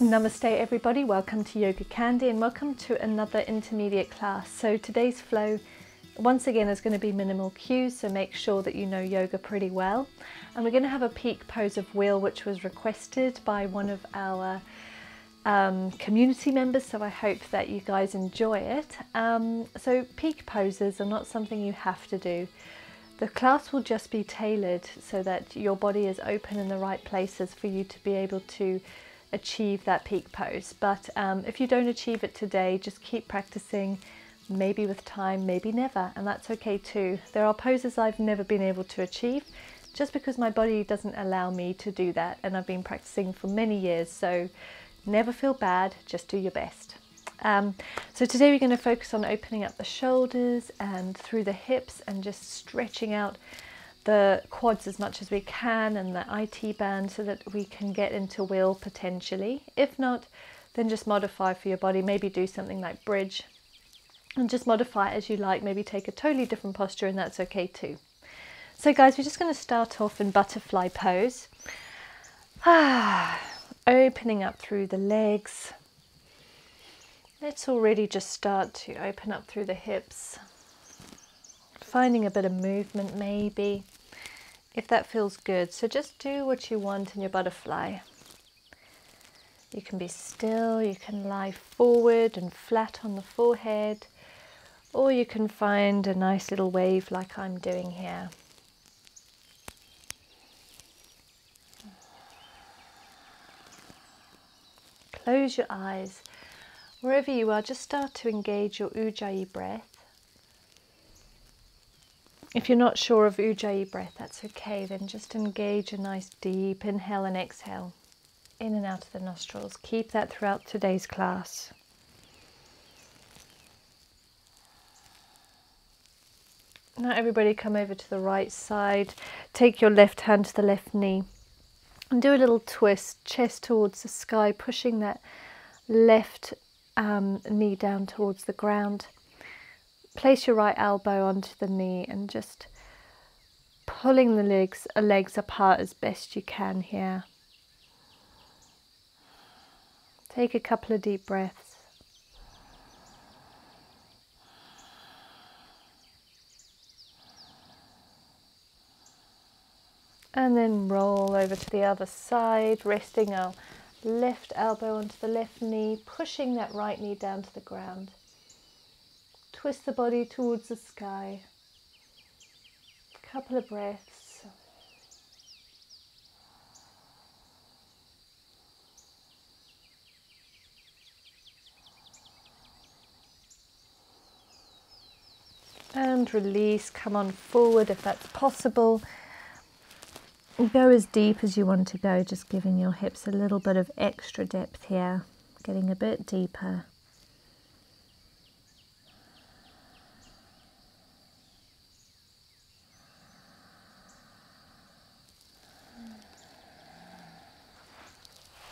Namaste everybody, welcome to YogaCandi and welcome to another intermediate class. So today's flow once again is going to be minimal cues, so make sure that you know yoga pretty well. And we're going to have a peak pose of wheel which was requested by one of our community members, so I hope that you guys enjoy it. So peak poses are not something you have to do. The class will just be tailored so that your body is open in the right places for you to be able to achieve that peak pose. But if you don't achieve it today, just keep practicing, maybe with time, maybe never, and that's okay too. There are poses I've never been able to achieve just because my body doesn't allow me to do that, and I've been practicing for many years, so never feel bad, just do your best. So today we're going to focus on opening up the shoulders and through the hips and just stretching out the quads as much as we can and the IT band so that we can get into wheel potentially. If not, then just modify for your body. Maybe do something like bridge and just modify it as you like. Maybe take a totally different posture, and that's okay too. So guys, we're just going to start off in butterfly pose. Opening up through the legs. Let's already just start to open up through the hips. Finding a bit of movement maybe, if that feels good. So just do what you want in your butterfly. You can be still, you can lie forward and flat on the forehead, or you can find a nice little wave like I'm doing here. Close your eyes. Wherever you are, just start to engage your Ujjayi breath. If you're not sure of Ujjayi breath, that's okay. Then just engage a nice deep inhale and exhale, in and out of the nostrils. Keep that throughout today's class. Now everybody come over to the right side. Take your left hand to the left knee and do a little twist, chest towards the sky, pushing that left knee down towards the ground. Place your right elbow onto the knee and just pulling the legs apart as best you can here. Take a couple of deep breaths. And then roll over to the other side, resting our left elbow onto the left knee, pushing that right knee down to the ground. Twist the body towards the sky. A couple of breaths. And release, come on forward if that's possible. Go as deep as you want to go, just giving your hips a little bit of extra depth here, getting a bit deeper.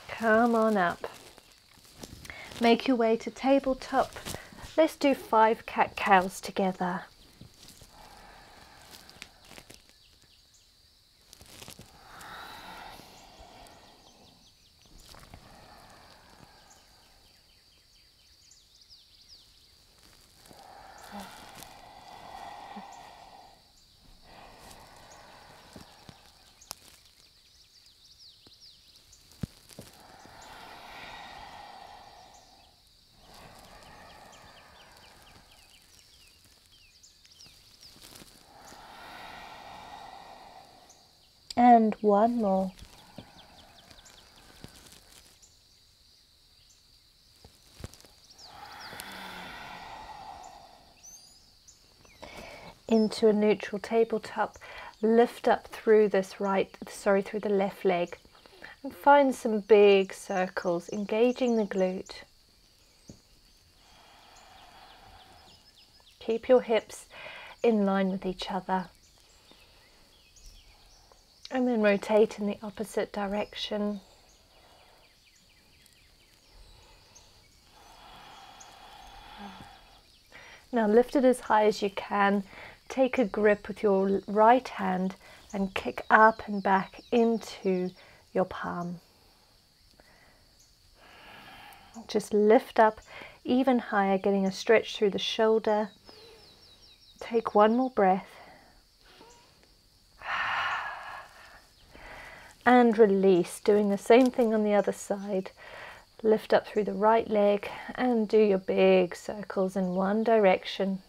Come on up. Make your way to tabletop. Let's do 5 cat-cows together. And one more. Into a neutral tabletop. Lift up through this through the left leg and find some big circles, engaging the glute. Keep your hips in line with each other. And then rotate in the opposite direction. Now lift it as high as you can. Take a grip with your right hand and kick up and back into your palm. Just lift up even higher, getting a stretch through the shoulder. Take one more breath. And release, doing the same thing on the other side. Lift up through the right leg and do your big circles in one direction.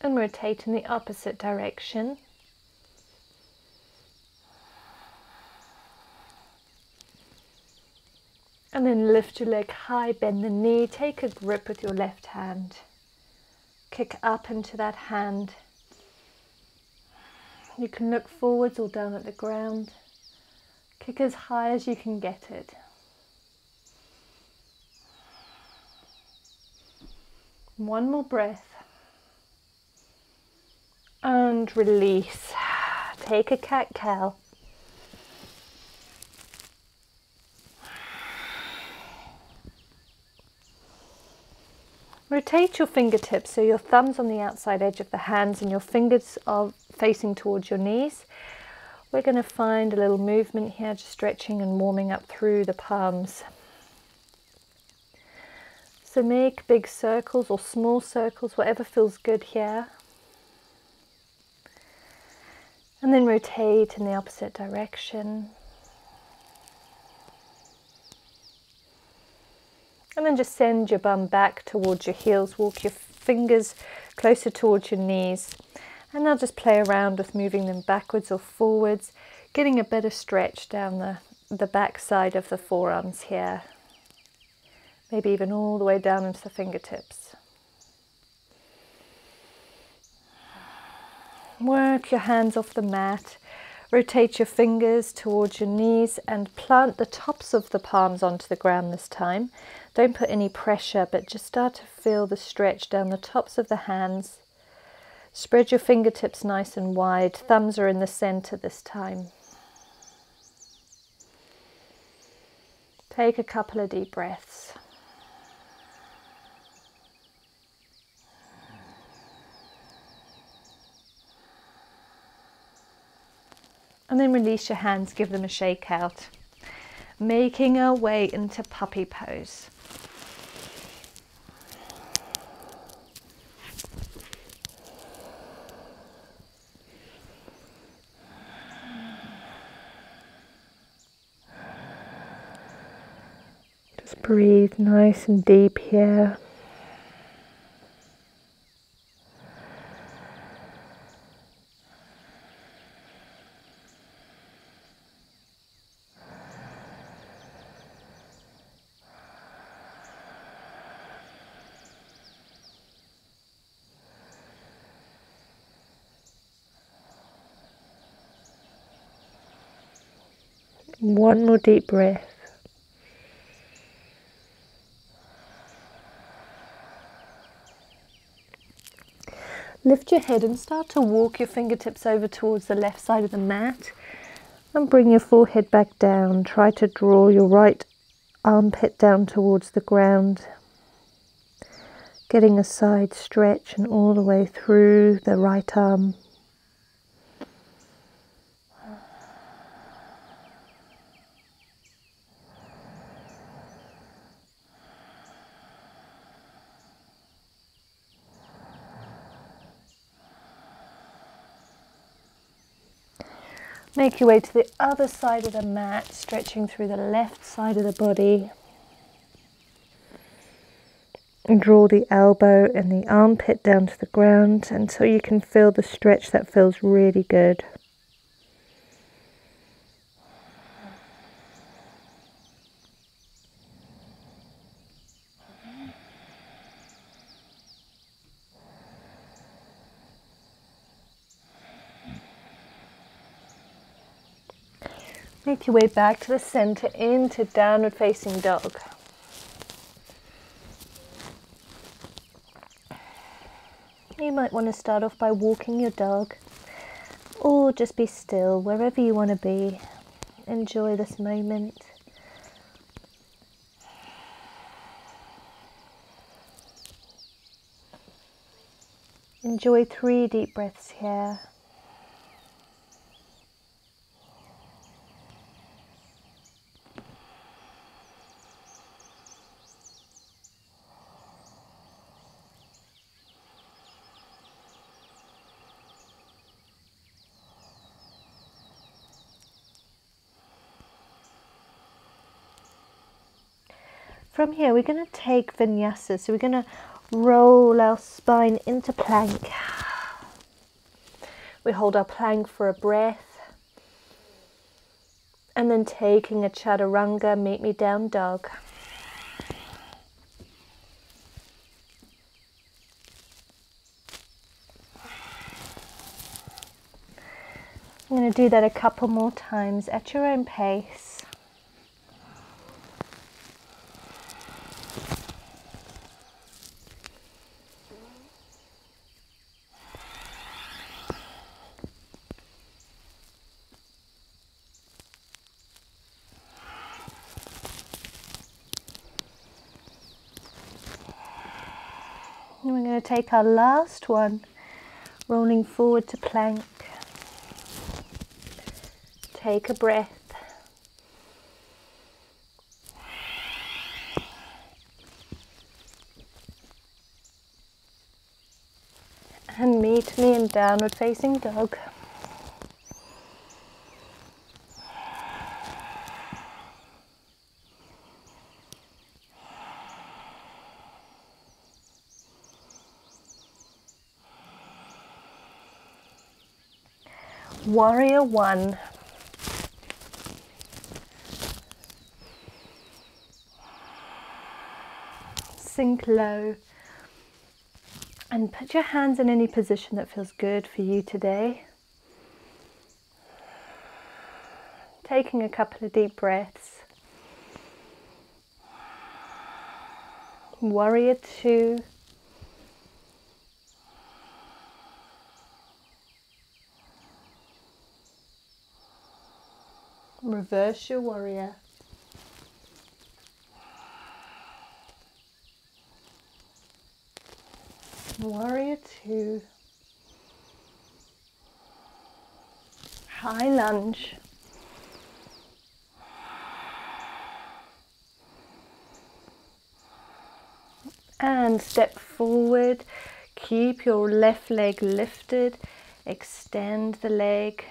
And rotate in the opposite direction. And then lift your leg high, bend the knee, take a grip with your left hand. Kick up into that hand. You can look forwards or down at the ground. Kick as high as you can get it. One more breath. And release. Take a cat-cow. Rotate your fingertips so your thumb's on the outside edge of the hands and your fingers are facing towards your knees. We're going to find a little movement here, just stretching and warming up through the palms. So make big circles or small circles, whatever feels good here. And then rotate in the opposite direction. And then just send your bum back towards your heels. Walk your fingers closer towards your knees. And now just play around with moving them backwards or forwards, getting a better stretch down the back side of the forearms here. Maybe even all the way down into the fingertips. Work your hands off the mat. Rotate your fingers towards your knees and plant the tops of the palms onto the ground this time. Don't put any pressure, but just start to feel the stretch down the tops of the hands. Spread your fingertips nice and wide. Thumbs are in the center this time. Take a couple of deep breaths. And then release your hands, give them a shake out. Making our way into puppy pose. Just breathe nice and deep here. One more deep breath. Lift your head and start to walk your fingertips over towards the left side of the mat and bring your forehead back down. Try to draw your right armpit down towards the ground, getting a side stretch and all the way through the right arm. Make your way to the other side of the mat, stretching through the left side of the body. And draw the elbow and the armpit down to the ground until you can feel the stretch that feels really good. Make your way back to the center into downward facing dog. You might want to start off by walking your dog, or just be still wherever you want to be. Enjoy this moment. Enjoy 3 deep breaths here. From here, we're going to take Vinyasa. So we're going to roll our spine into plank. We hold our plank for a breath. And then taking a chaturanga, meet me down dog. I'm going to do that a couple more times at your own pace. And we're going to take our last one, rolling forward to plank. Take a breath. And meet me in downward facing dog. Warrior one. Sink low and put your hands in any position that feels good for you today. Taking a couple of deep breaths. Warrior two. Reverse your warrior. Warrior two. High lunge. And step forward. Keep your left leg lifted. Extend the leg.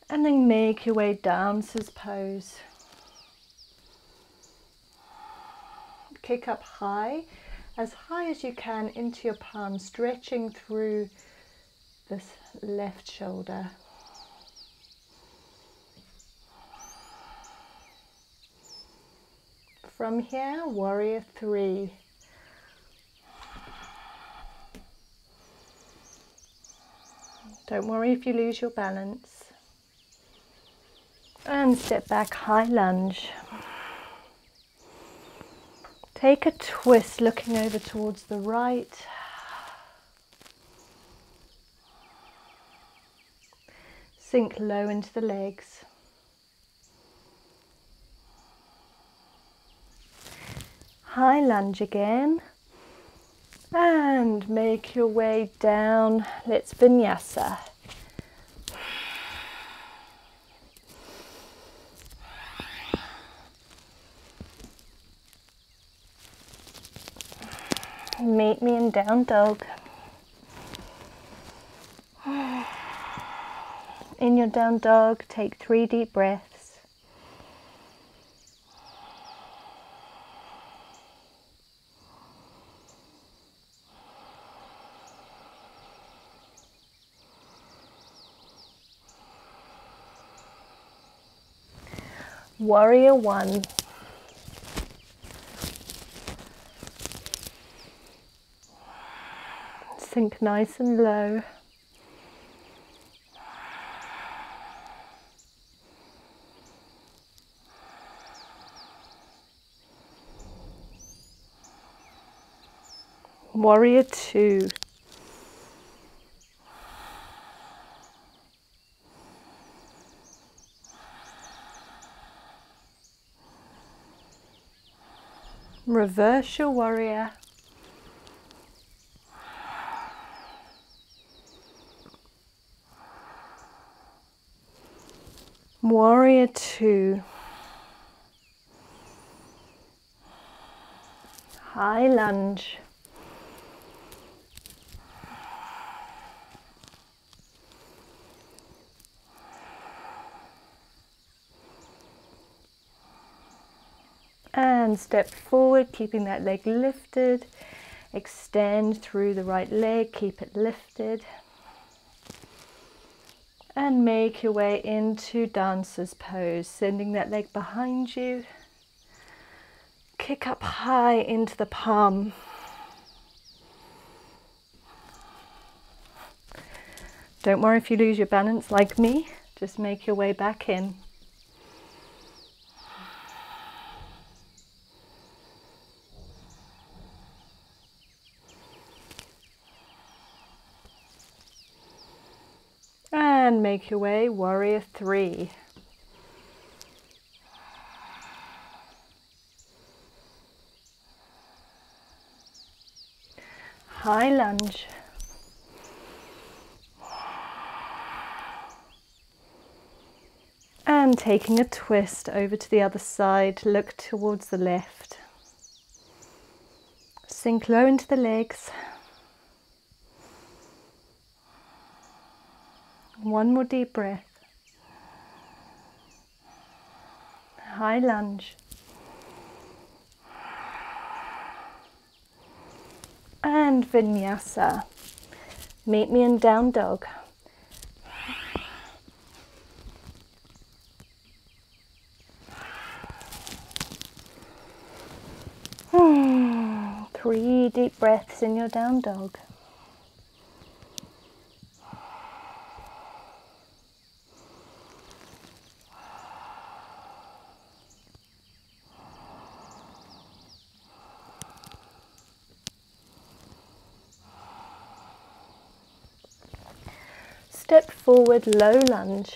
And then make your way down to pose. Kick up high as you can into your palm, stretching through this left shoulder. From here, warrior three. Don't worry if you lose your balance. And step back, high lunge. Take a twist, looking over towards the right. Sink low into the legs. High lunge again. And make your way down. Let's Vinyasa. Meet me in down dog. In your down dog, take 3 deep breaths. Warrior one. Sink nice and low. Warrior two. Reverse your warrior. Warrior two. High lunge. And step forward, keeping that leg lifted. Extend through the right leg, keep it lifted. And make your way into dancer's pose, sending that leg behind you. Kick up high into the palm. Don't worry if you lose your balance like me, just make your way back in. And make your way, warrior three. High lunge. And taking a twist over to the other side, look towards the left. Sink low into the legs. One more deep breath. High lunge. And Vinyasa. Meet me in down dog. Three deep breaths in your down dog. Step forward, low lunge.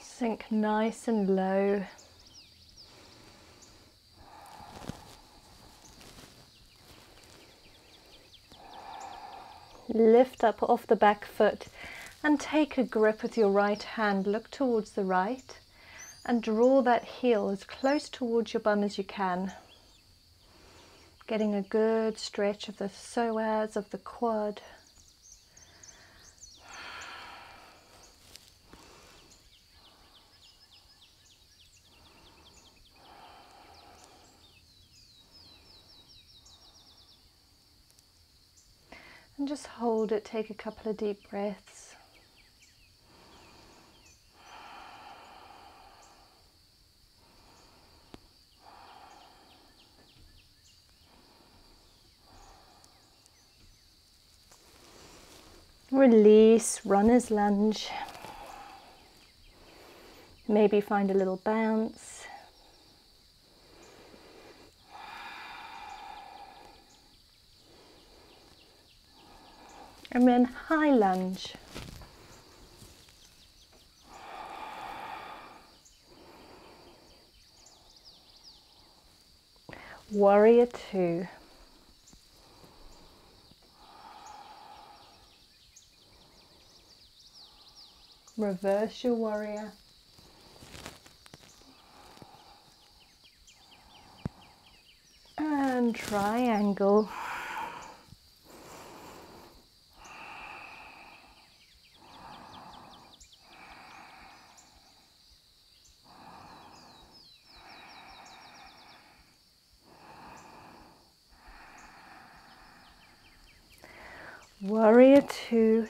Sink nice and low. Lift up off the back foot and take a grip with your right hand. Look towards the right and draw that heel as close towards your bum as you can. Getting a good stretch of the psoas, of the quad. And just hold it, take a couple of deep breaths. Release, runner's lunge. Maybe find a little bounce. And then high lunge. Warrior two. Reverse your warrior. And triangle. Warrior two.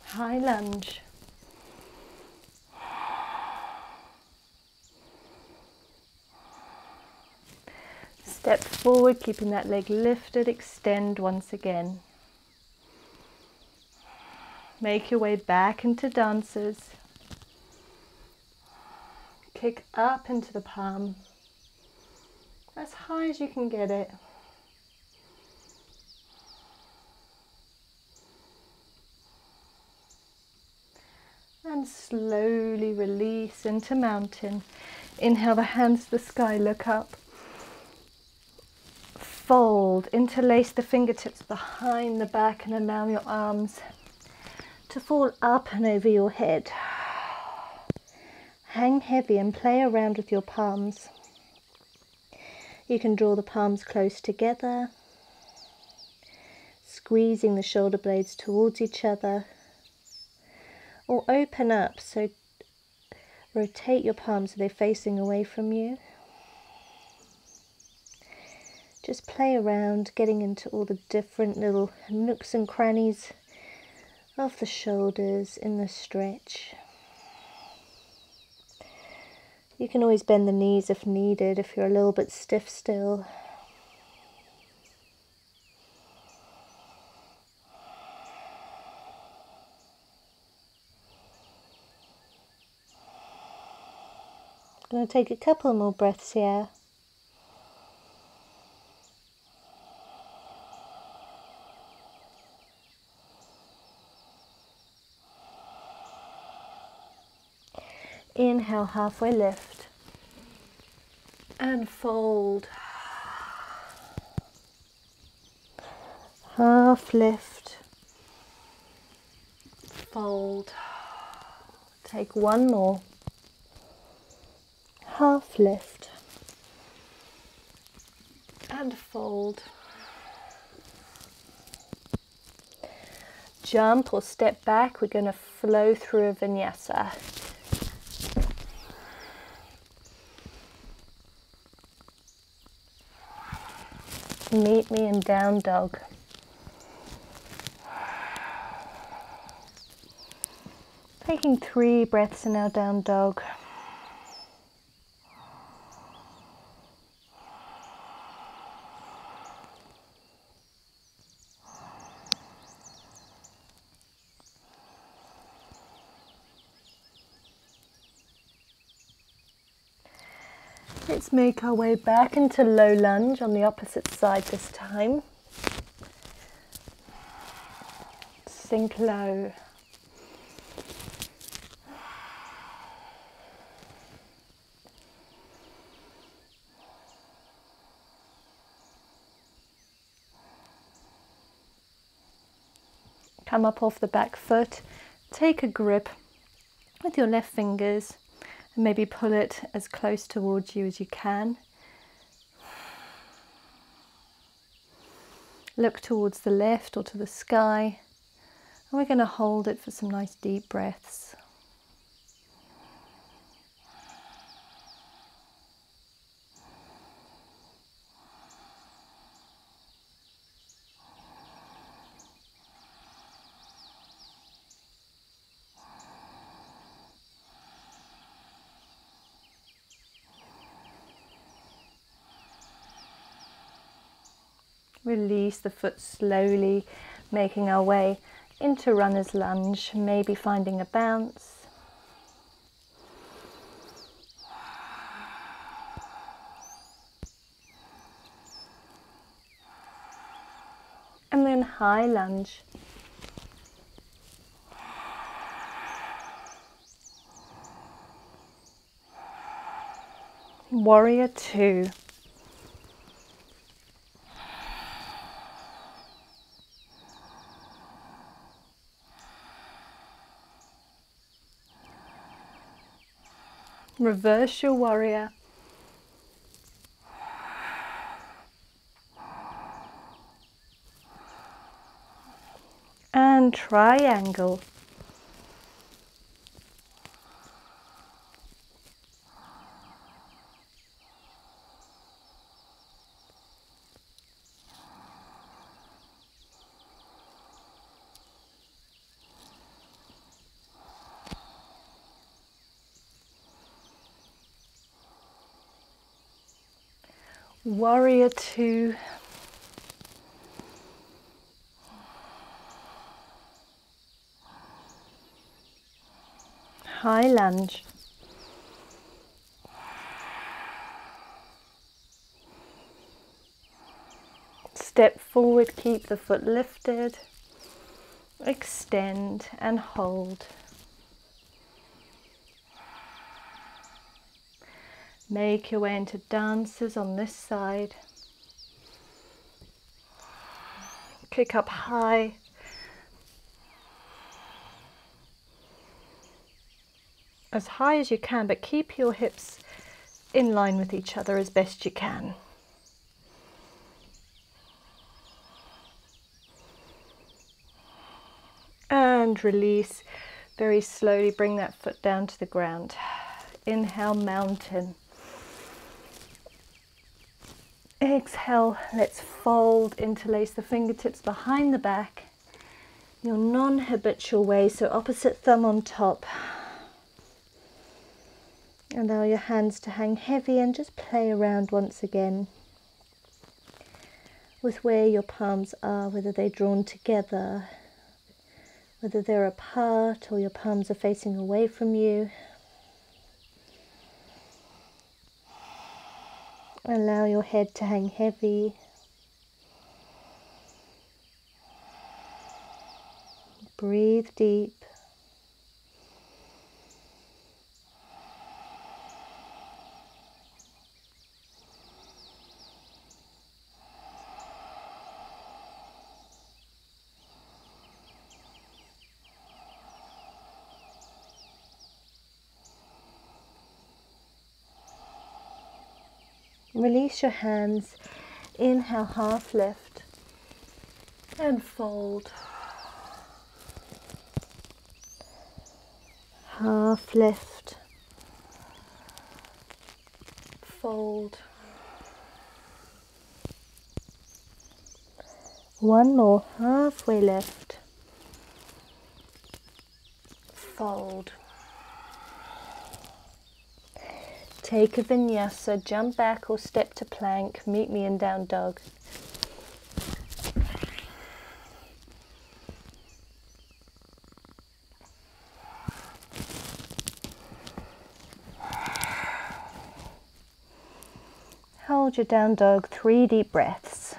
High lunge. Step forward, keeping that leg lifted, extend once again. Make your way back into dancers. Kick up into the palm, as high as you can get it. And slowly release into mountain. Inhale the hands to the sky, look up. Fold, interlace the fingertips behind the back and allow your arms to fall up and over your head. Hang heavy and play around with your palms. You can draw the palms close together, squeezing the shoulder blades towards each other, or open up, so rotate your palms so they're facing away from you. Just play around, getting into all the different little nooks and crannies of the shoulders in the stretch. You can always bend the knees if needed, if you're a little bit stiff still. I'm going to take a couple more breaths here. Inhale, halfway lift and fold. Half lift, fold. Take one more. Half lift and fold. Jump or step back. We're going to flow through a Vinyasa. Meet me in down dog. Taking 3 breaths in our down dog. Let's make our way back into low lunge on the opposite side this time. Sink low. Come up off the back foot, take a grip with your left fingers and maybe pull it as close towards you as you can. Look towards the left or to the sky, and we're going to hold it for some nice deep breaths. Release the foot slowly, making our way into runner's lunge, maybe finding a bounce. And then high lunge. Warrior 2. Reverse your warrior. And triangle. Warrior 2. High lunge. Step forward, keep the foot lifted. Extend and hold. Make your way into dances on this side. Kick up high. As high as you can, but keep your hips in line with each other as best you can. and release. Very slowly bring that foot down to the ground. Inhale, mountain. Exhale, let's fold, interlace the fingertips behind the back. Your non-habitual way, so opposite thumb on top. Allow your hands to hang heavy and just play around once again with where your palms are, whether they're drawn together, whether they're apart or your palms are facing away from you. Allow your head to hang heavy. Breathe deep. Release your hands. Inhale, half lift and fold. Half lift, fold. One more, halfway lift, fold. Take a vinyasa, jump back or step to plank, meet me in down dog. Hold your down dog, 3 deep breaths.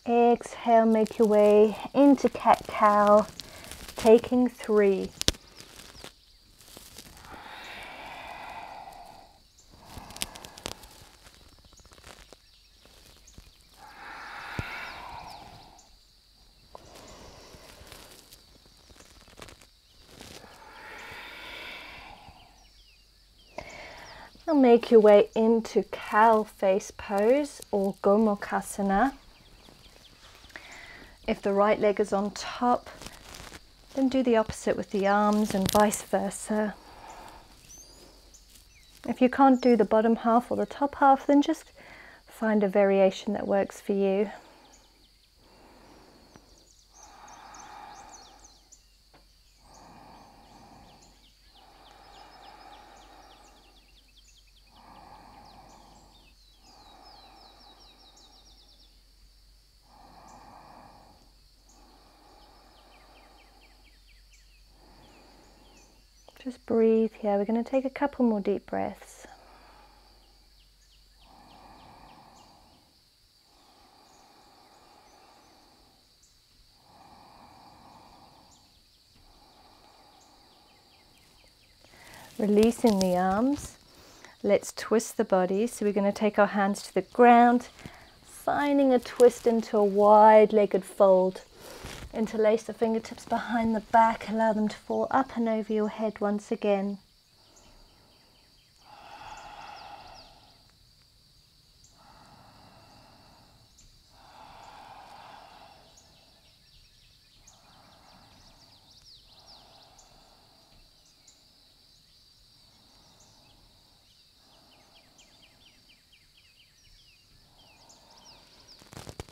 Exhale, make your way into cat-cow, taking 3. Now make your way into cow face pose or YogaCandi. If the right leg is on top, then do the opposite with the arms and vice versa. If you can't do the bottom half or the top half, then just find a variation that works for you. Just breathe here. We're going to take a couple more deep breaths. Releasing the arms. Let's twist the body. So we're going to take our hands to the ground, finding a twist into a wide-legged fold. Interlace the fingertips behind the back, allow them to fall up and over your head once again.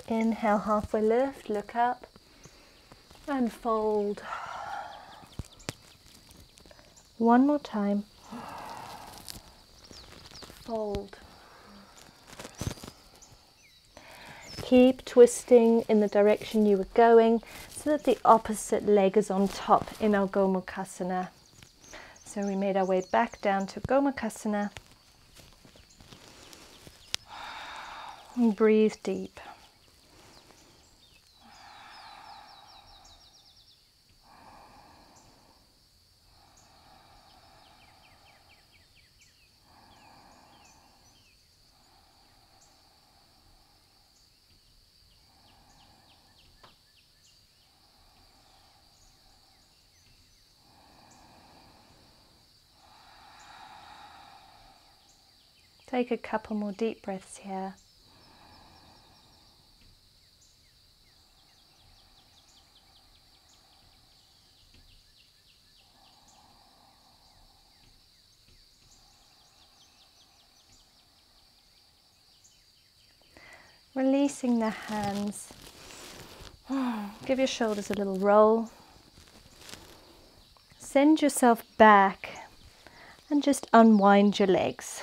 Inhale, halfway lift, look up. And fold. One more time. Fold. Keep twisting in the direction you were going so that the opposite leg is on top in our YogaCandi. So we made our way back down to YogaCandi. And breathe deep. Take a couple more deep breaths here. Releasing the hands. Give your shoulders a little roll. Send yourself back and just unwind your legs.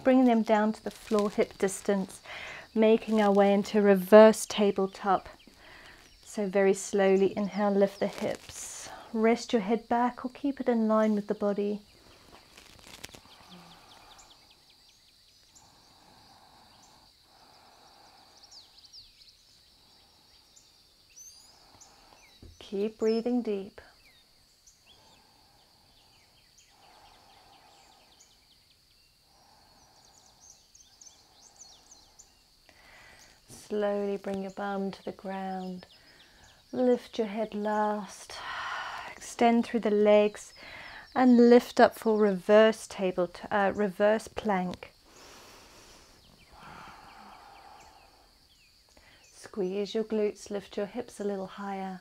Bring them down to the floor, hip distance, making our way into reverse tabletop. So very slowly inhale, lift the hips. Rest your head back or keep it in line with the body. Keep breathing deep. Slowly bring your bum to the ground. Lift your head last. Extend through the legs and lift up for reverse plank. Squeeze your glutes, lift your hips a little higher.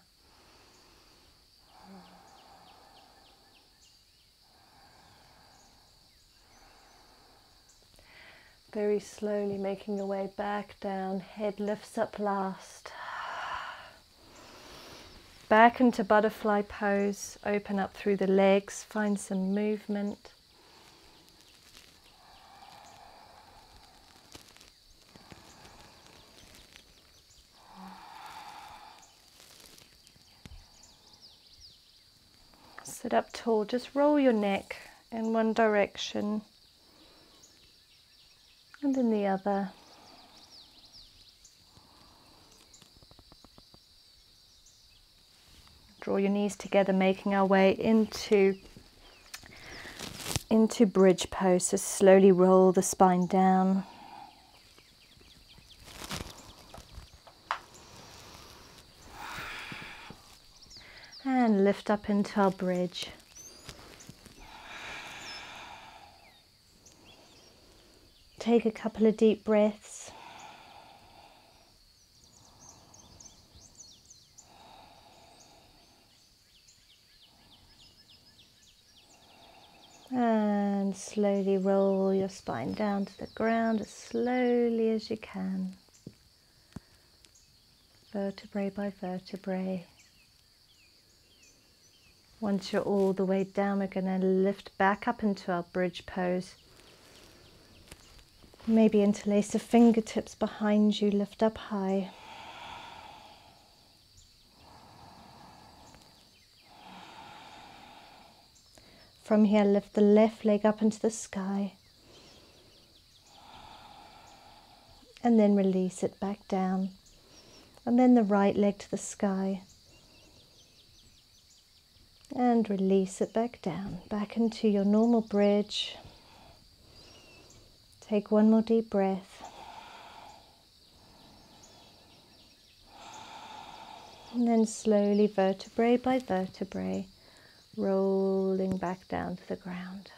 Very slowly making your way back down, head lifts up last. Back into butterfly pose, open up through the legs, find some movement. Sit up tall, just roll your neck in one direction and in the other. Draw your knees together, making our way into bridge pose. So slowly roll the spine down. And lift up into our bridge. Take a couple of deep breaths. And slowly roll your spine down to the ground as slowly as you can. Vertebrae by vertebrae. Once you're all the way down, we're going to lift back up into our bridge pose. Maybe interlace the fingertips behind you, lift up high. From here, lift the left leg up into the sky. And then release it back down. And then the right leg to the sky. And release it back down, back into your normal bridge. Take one more deep breath. And then slowly, vertebrae by vertebrae, rolling back down to the ground.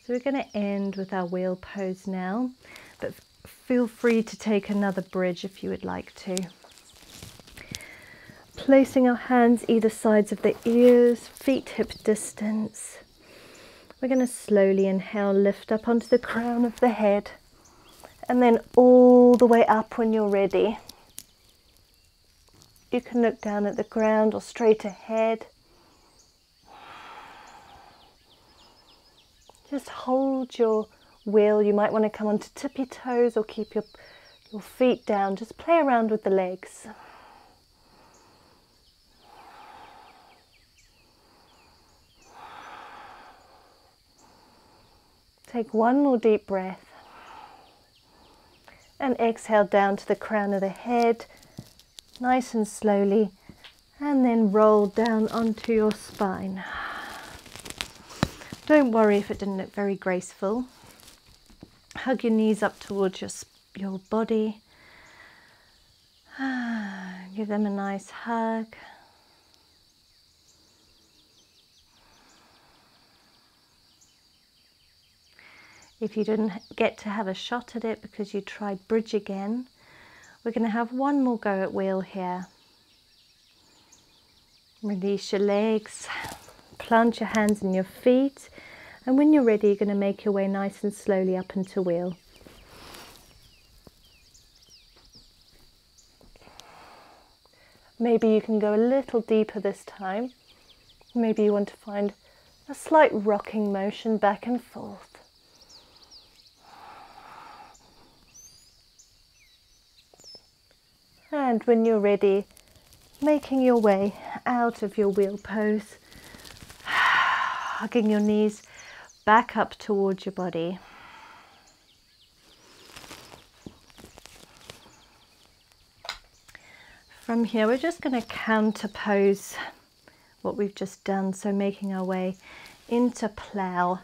So we're going to end with our wheel pose now, but feel free to take another bridge if you would like to. Placing our hands either sides of the ears, feet hip distance. We're going to slowly inhale, lift up onto the crown of the head, and then all the way up when you're ready. You can look down at the ground or straight ahead. Just hold your wheel. You might want to come onto tippy toes or keep your feet down. Just play around with the legs. Take one more deep breath and exhale down to the crown of the head, nice and slowly, and then roll down onto your spine. Don't worry if it didn't look very graceful. Hug your knees up towards your body. Give them a nice hug. If you didn't get to have a shot at it because you tried bridge again, we're going to have one more go at wheel here. Release your legs, plant your hands in your feet, and when you're ready, you're going to make your way nice and slowly up into wheel. Maybe you can go a little deeper this time. Maybe you want to find a slight rocking motion back and forth. And when you're ready, making your way out of your wheel pose, hugging your knees back up towards your body. From here, we're just going to counter pose what we've just done, so making our way into plow.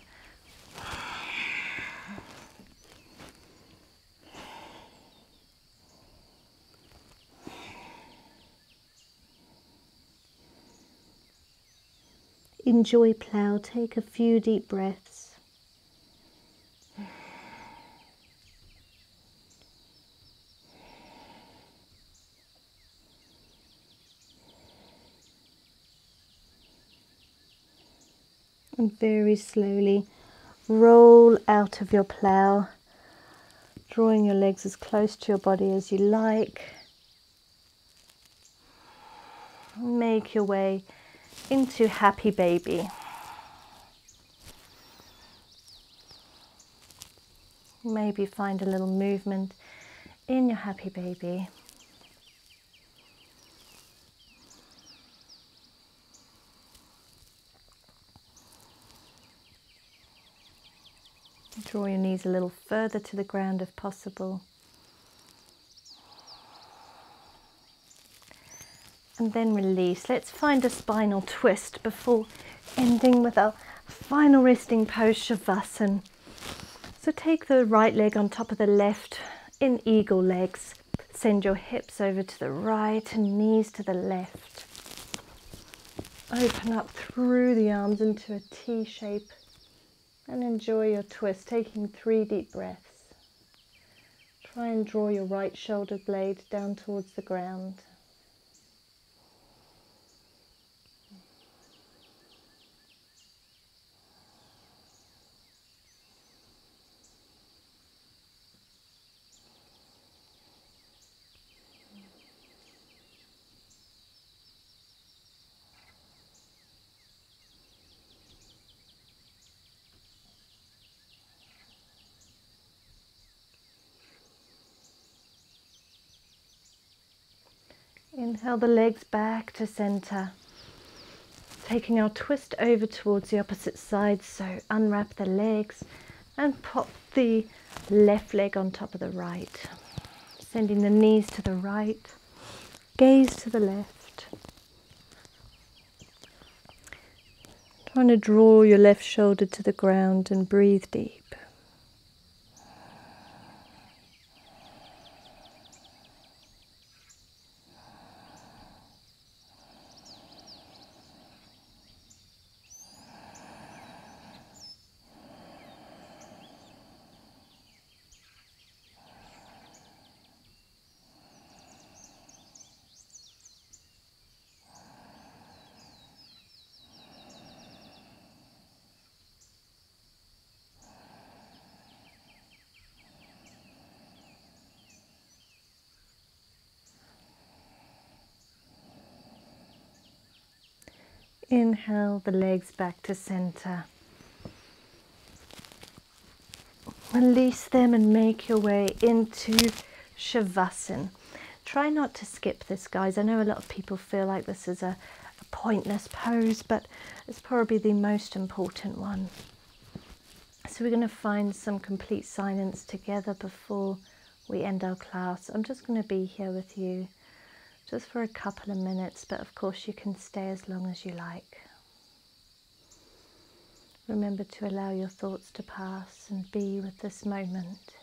Enjoy plow, take a few deep breaths. And very slowly roll out of your plow, drawing your legs as close to your body as you like. Make your way into happy baby. Maybe find a little movement in your happy baby. Draw your knees a little further to the ground if possible. And then release. Let's find a spinal twist before ending with our final resting pose, Shavasana. So take the right leg on top of the left in eagle legs. Send your hips over to the right and knees to the left. Open up through the arms into a T shape. And enjoy your twist, taking 3 deep breaths. Try and draw your right shoulder blade down towards the ground. Inhale the legs back to center, taking our twist over towards the opposite side, so unwrap the legs and pop the left leg on top of the right, sending the knees to the right, gaze to the left. Trying to draw your left shoulder to the ground and breathe deep. Inhale the legs back to center. Release them and make your way into Shavasana. Try not to skip this, guys. I know a lot of people feel like this is a pointless pose, but it's probably the most important one. So we're going to find some complete silence together before we end our class. I'm just going to be here with you just for a couple of minutes, but of course you can stay as long as you like. Remember to allow your thoughts to pass and be with this moment.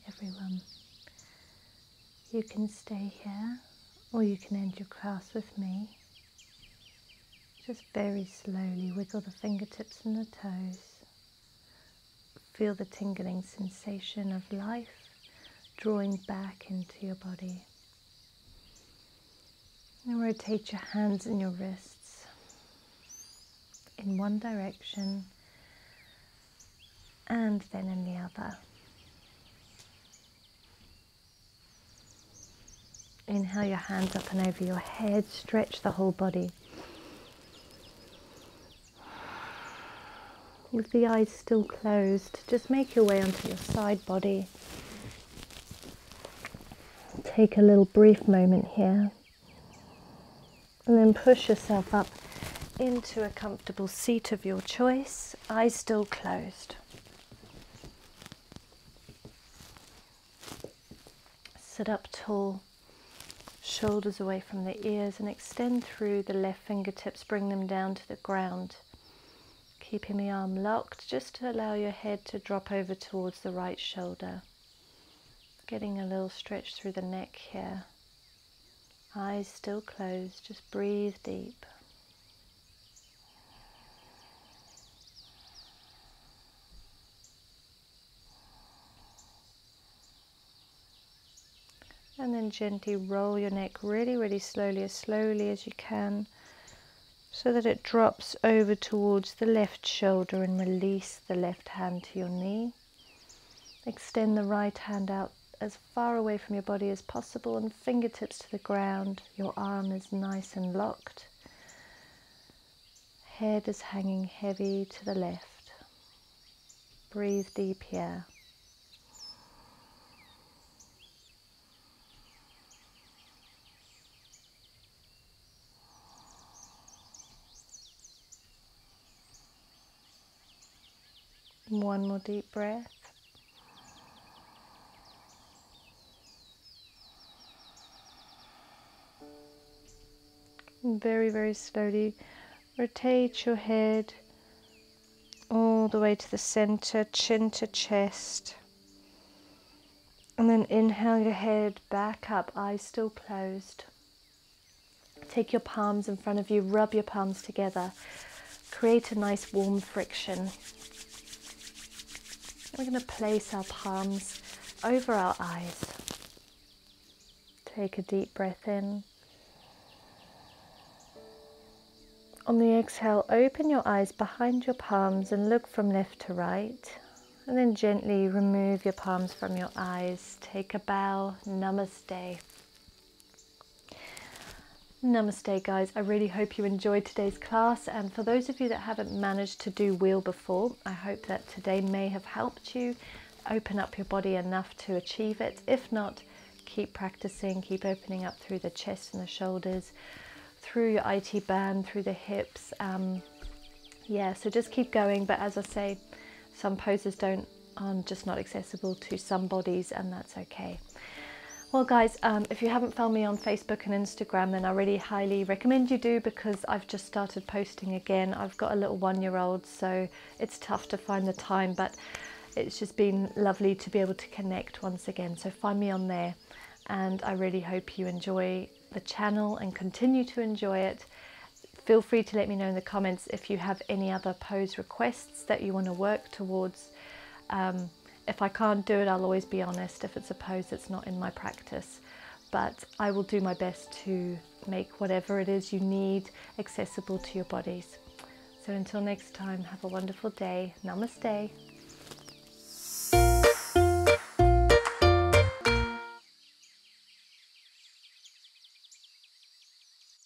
everyone. You can stay here or you can end your class with me. Just very slowly wiggle the fingertips and the toes. Feel the tingling sensation of life drawing back into your body. And rotate your hands and your wrists in one direction and then in the other. Inhale your hands up and over your head, stretch the whole body. With the eyes still closed, just make your way onto your side body. Take a little brief moment here and then push yourself up into a comfortable seat of your choice, eyes still closed. Sit up tall, shoulders away from the ears, and extend through the left fingertips, bring them down to the ground. Keeping the arm locked, just to allow your head to drop over towards the right shoulder. Getting a little stretch through the neck here. Eyes still closed, just breathe deep. And then gently roll your neck really slowly as you can, so that it drops over towards the left shoulder, and release the left hand to your knee. Extend the right hand out as far away from your body as possible, and fingertips to the ground. Your arm is nice and locked. Head is hanging heavy to the left. Breathe deep here. One more deep breath. And very slowly rotate your head all the way to the center, chin to chest. And then inhale your head back up, eyes still closed. Take your palms in front of you, rub your palms together. Create a nice warm friction. We're going to place our palms over our eyes. Take a deep breath in. On the exhale, open your eyes behind your palms and look from left to right. And then gently remove your palms from your eyes. Take a bow. Namaste. Namaste, guys. I really hope you enjoyed today's class, and for those of you that haven't managed to do wheel before, I hope that today may have helped you open up your body enough to achieve it. If not, keep practicing, keep opening up through the chest and the shoulders, through your IT band, through the hips. So just keep going, but as I say, some poses are just not accessible to some bodies, and that's okay. Well guys, if you haven't found me on Facebook and Instagram, then I really highly recommend you do, because I've just started posting again. I've got a little 1-year-old, so it's tough to find the time, but it's just been lovely to be able to connect once again. So find me on there, and I really hope you enjoy the channel and continue to enjoy it. Feel free to let me know in the comments if you have any other pose requests that you want to work towards. If I can't do it, I'll always be honest if it's a pose that's not in my practice, but I will do my best to make whatever it is you need accessible to your bodies. So until next time, have a wonderful day. Namaste.